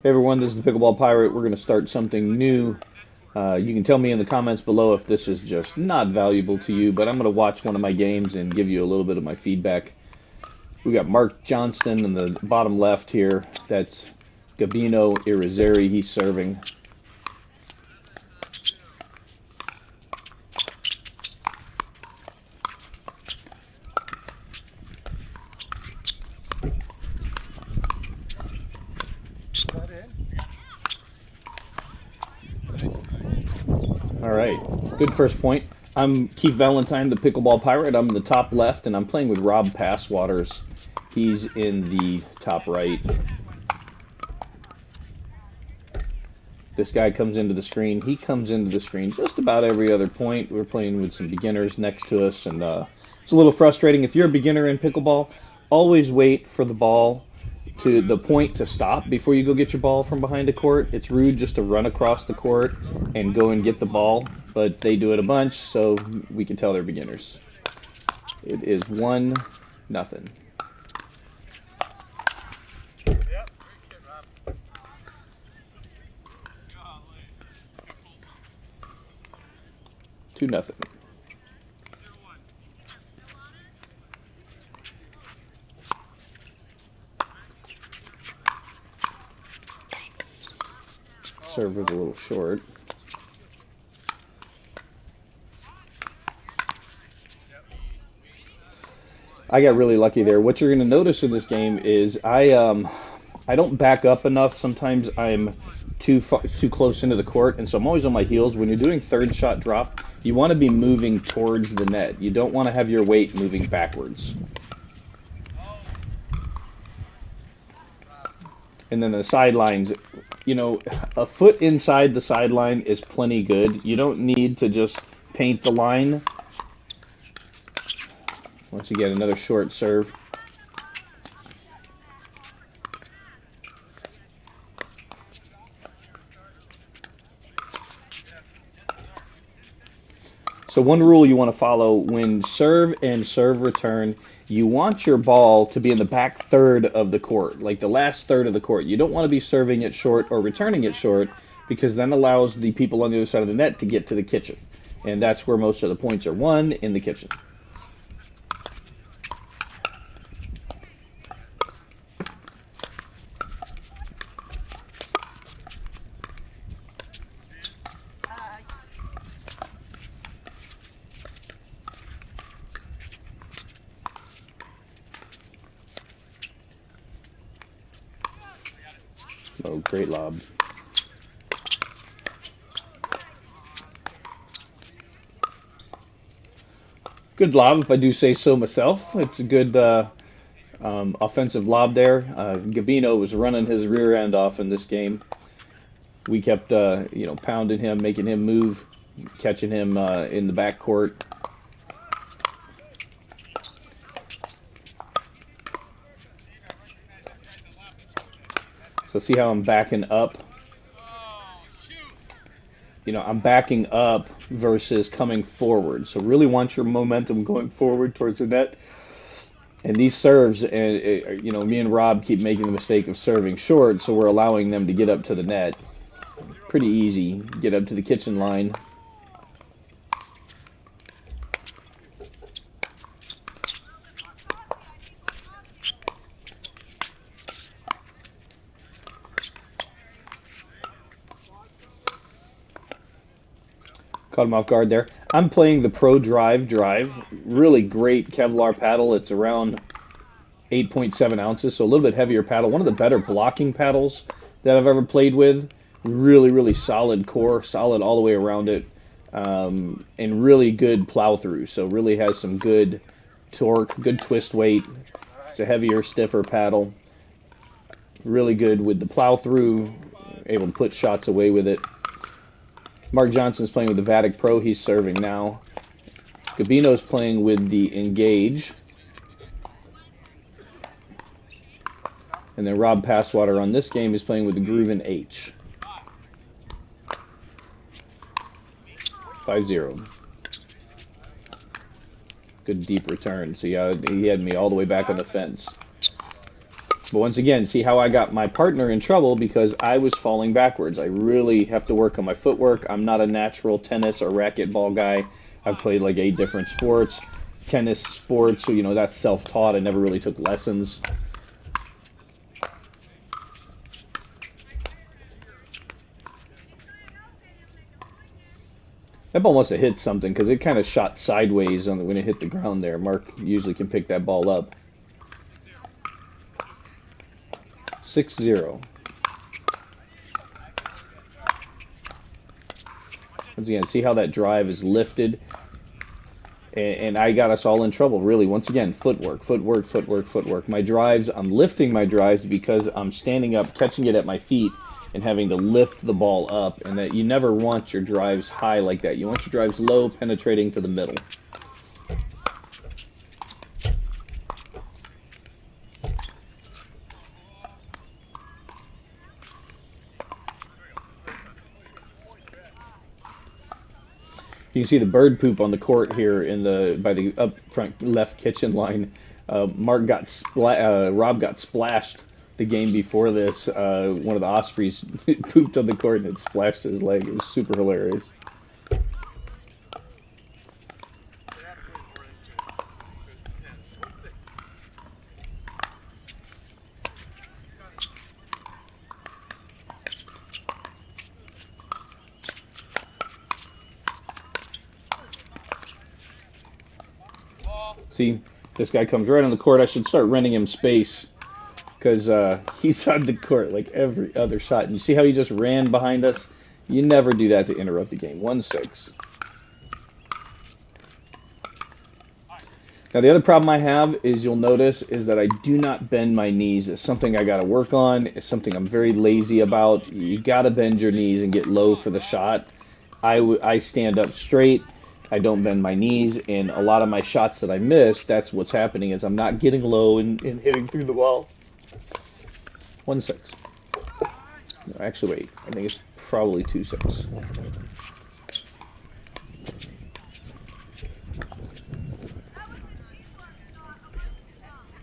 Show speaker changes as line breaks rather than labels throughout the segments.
Hey everyone, this is the Pickleball Pirate. We're going to start something new. You can tell me in the comments below if this is just not valuable to you, but I'm going to watch one of my games and give you a little bit of my feedback. We got Mark Johnston in the bottom left here. That's Gabino Irizarry. He's serving. All right, good first point. I'm Keith Valentine, the Pickleball Pirate. I'm in the top left, and I'm playing with Rob Paswaters. He's in the top right. This guy comes into the screen. He comes into the screen just about every other point. We're playing with some beginners next to us, and it's a little frustrating. If you're a beginner in pickleball, always wait for the ball to the point to stop before you go get your ball from behind the court. It's rude just to run across the court and go and get the ball, but they do it a bunch, so we can tell they're beginners. It is 1-0. Two nothing. Serve was a little short. I got really lucky there. What you're going to notice in this game is I don't back up enough. Sometimes I'm too close into the court, and so I'm always on my heels. When you're doing third shot drop, you want to be moving towards the net. You don't want to have your weight moving backwards. And then the sidelines, you know, a foot inside the sideline is plenty good. You don't need to just paint the line. Once you get another short serve. So one rule you want to follow when serve and serve return, you want your ball to be in the back third of the court, like the last third of the court. You don't want to be serving it short or returning it short, because then allows the people on the other side of the net to get to the kitchen. And that's where most of the points are won, in the kitchen. Oh, great lob. Good lob, if I do say so myself. It's a good offensive lob there. Gabino was running his rear end off in this game. We kept, pounding him, making him move, catching him in the back court. So see how I'm backing up? You know, I'm backing up versus coming forward. So really want your momentum going forward towards the net. And these serves, me and Rob keep making the mistake of serving short, so we're allowing them to get up to the net. Pretty easy. Get up to the kitchen line. Caught him off guard there. I'm playing the ProDrive Drive. Really great Kevlar paddle. It's around 8.7 ounces, so a little bit heavier paddle. One of the better blocking paddles that I've ever played with. Really, really solid core, solid all the way around it, and really good plow through. So really has some good torque, good twist weight. It's a heavier, stiffer paddle. Really good with the plow through, able to put shots away with it. Mark Johnston's playing with the Vatic Pro. He's serving now. Gabino's playing with the Engage. And then Rob Paswaters on this game is playing with the GRUVN H. 5-0. Good deep return. See how he had me all the way back on the fence. But once again, see how I got my partner in trouble because I was falling backwards. I really have to work on my footwork. I'm not a natural tennis or racquetball guy. I've played like 8 different sports. Tennis sports, so you know, that's self-taught. I never really took lessons. That ball must have hit something because it kind of shot sideways on when it hit the ground there. Mark usually can pick that ball up. 6-0. Once again, see how that drive is lifted? And I got us all in trouble, really. Once again, footwork, footwork, footwork, footwork. My drives, I'm lifting my drives because I'm standing up, catching it at my feet, and having to lift the ball up. And that you never want your drives high like that. You want your drives low, penetrating to the middle. You can see the bird poop on the court here in by the up front left kitchen line. Rob got splashed the game before this. One of the Ospreys pooped on the court and it splashed his leg. It was super hilarious. See, this guy comes right on the court. I should start renting him space because he's on the court like every other shot. And you see how he just ran behind us? You never do that to interrupt the game. 1-6. Now, the other problem I have is you'll notice is that I do not bend my knees. It's something I got to work on. It's something I'm very lazy about. You got to bend your knees and get low for the shot. I stand up straight. I don't bend my knees, and a lot of my shots that I miss, that's what's happening, is I'm not getting low and hitting through the wall. 1-6. No, actually, wait. I think it's probably 2-6.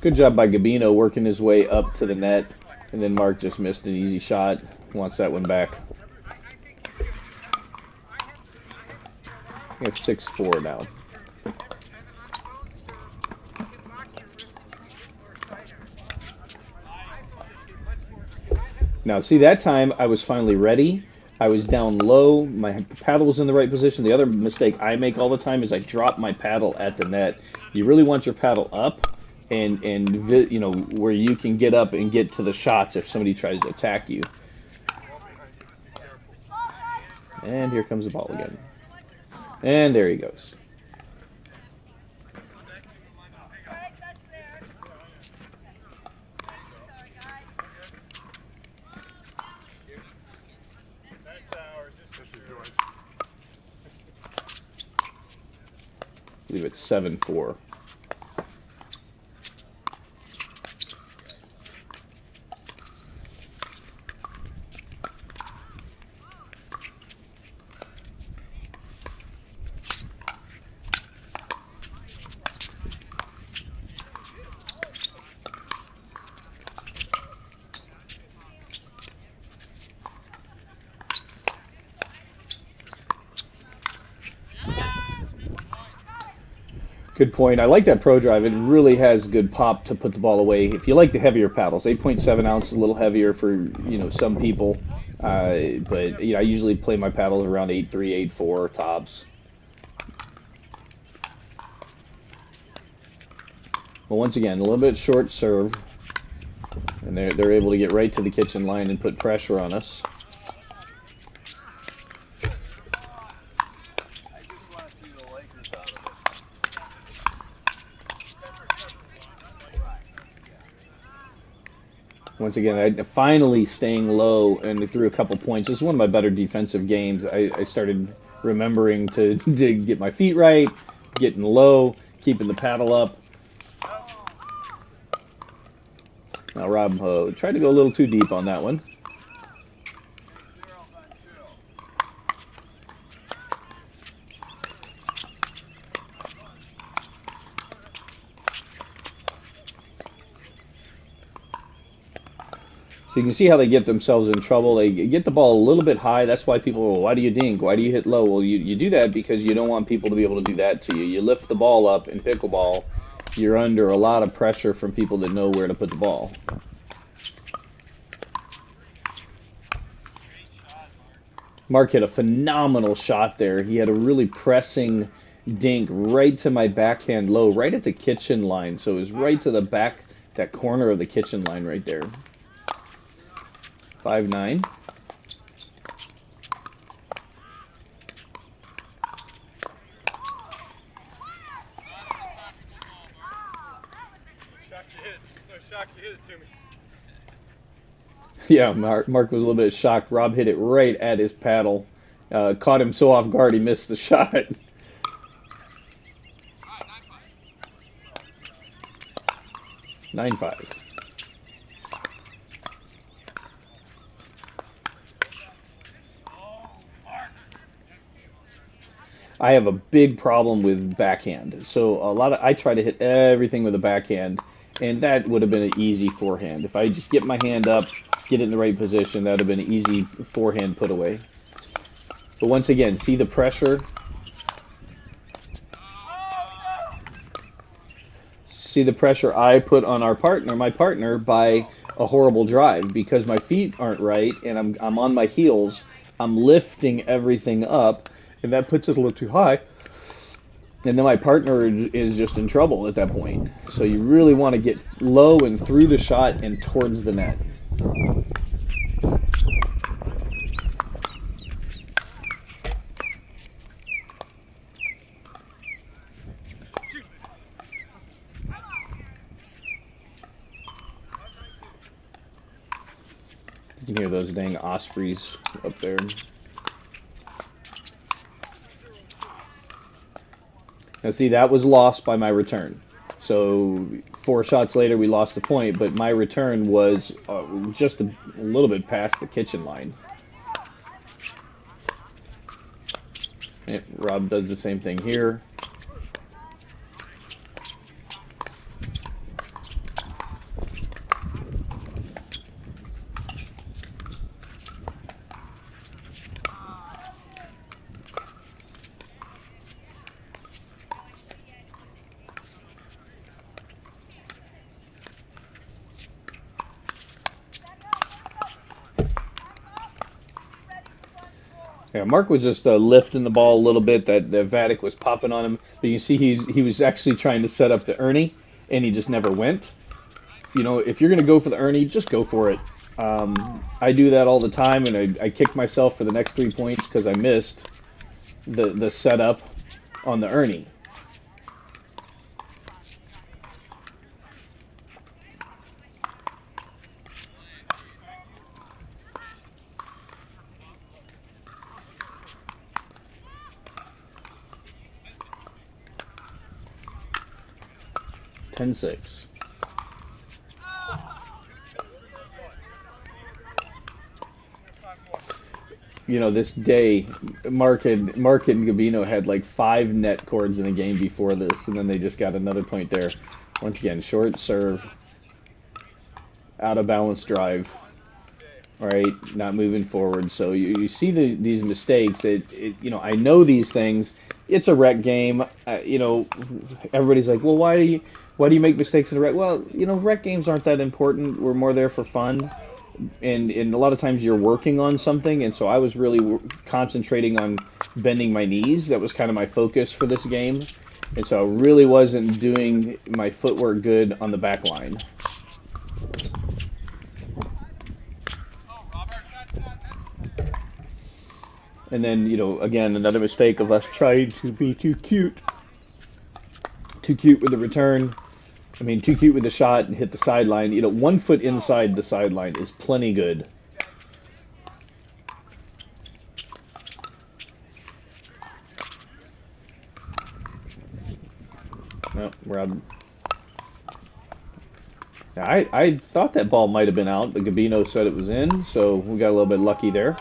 Good job by Gabino working his way up to the net, and then Mark just missed an easy shot. Wants that one back. I think it's 6-4 now. Now, see, that time I was finally ready. I was down low. My paddle was in the right position. The other mistake I make all the time is I drop my paddle at the net. You really want your paddle up and you know, where you can get up and get to the shots if somebody tries to attack you. And here comes the ball again. And there he goes. I believe it's 7-4. Good point. I like that ProDrive. It really has good pop to put the ball away. If you like the heavier paddles, 8.7 ounce, a little heavier for, you know, some people. But you know, I usually play my paddles around 8.3, 8.4 tops. Well, once again, a little bit short serve, and they're able to get right to the kitchen line and put pressure on us. Once again, I finally staying low and threw a couple points. This is one of my better defensive games. I started remembering to get my feet right, getting low, keeping the paddle up. Now Rob tried to go a little too deep on that one. So you can see how they get themselves in trouble. They get the ball a little bit high. That's why people, well, why do you dink? Why do you hit low? Well, you do that because you don't want people to be able to do that to you. You lift the ball up in pickleball, you're under a lot of pressure from people that know where to put the ball. Mark hit a phenomenal shot there. He had a really pressing dink right to my backhand low, right at the kitchen line. So it was right to the back, that corner of the kitchen line right there. 5-9.
Shocked you hit it to me.
Yeah, Mark was a little bit shocked. Rob hit it right at his paddle. Caught him so off guard he missed the shot. 9-5. I have a big problem with backhand. So I try to hit everything with a backhand, and that would have been an easy forehand. If I just get my hand up, get it in the right position, that would have been an easy forehand put away. But once again, see the pressure? See the pressure I put on my partner, by a horrible drive, because my feet aren't right and I'm on my heels. I'm lifting everything up, and that puts it a little too high. And then my partner is just in trouble at that point. So you really want to get low and through the shot and towards the net. You can hear those dang ospreys up there. Now see, that was lost by my return. So 4 shots later we lost the point, but my return was just a little bit past the kitchen line. And Rob does the same thing here. Yeah, Mark was just lifting the ball a little bit. That Vatic was popping on him. But you see he was actually trying to set up the Ernie, and he just never went. You know, if you're going to go for the Ernie, just go for it. I do that all the time, and I kick myself for the next 3 points because I missed the setup on the Ernie. Ten six. You know, this day, Mark and Gabino had like 5 net cords in the game before this, and then they just got another point there. Once again, short serve, out of balance drive, right? Not moving forward. So you see these mistakes. You know, I know these things. It's a rec game. You know, everybody's like, well, why do you make mistakes in a rec? Well, you know, rec games aren't that important. We're more there for fun. And a lot of times you're working on something, and so I was really concentrating on bending my knees. That was kind of my focus for this game, and so I really wasn't doing my footwork good on the back line. And then, you know, again, another mistake of us trying to be too cute with the return. I mean, too cute with the shot and hit the sideline. You know, 1 foot inside the sideline is plenty good. No, Rob. I thought that ball might have been out, but Gabino said it was in, so we got a little bit lucky there.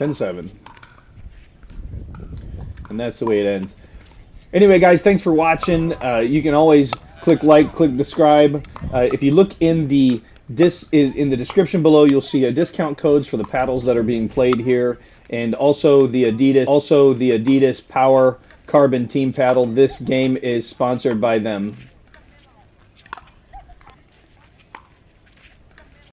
10-7. And that's the way it ends. Anyway, guys, thanks for watching. You can always click like, click subscribe. If you look in the description below, you'll see discount codes for the paddles that are being played here, and also the Adidas Power Carbon Team Paddle. This game is sponsored by them.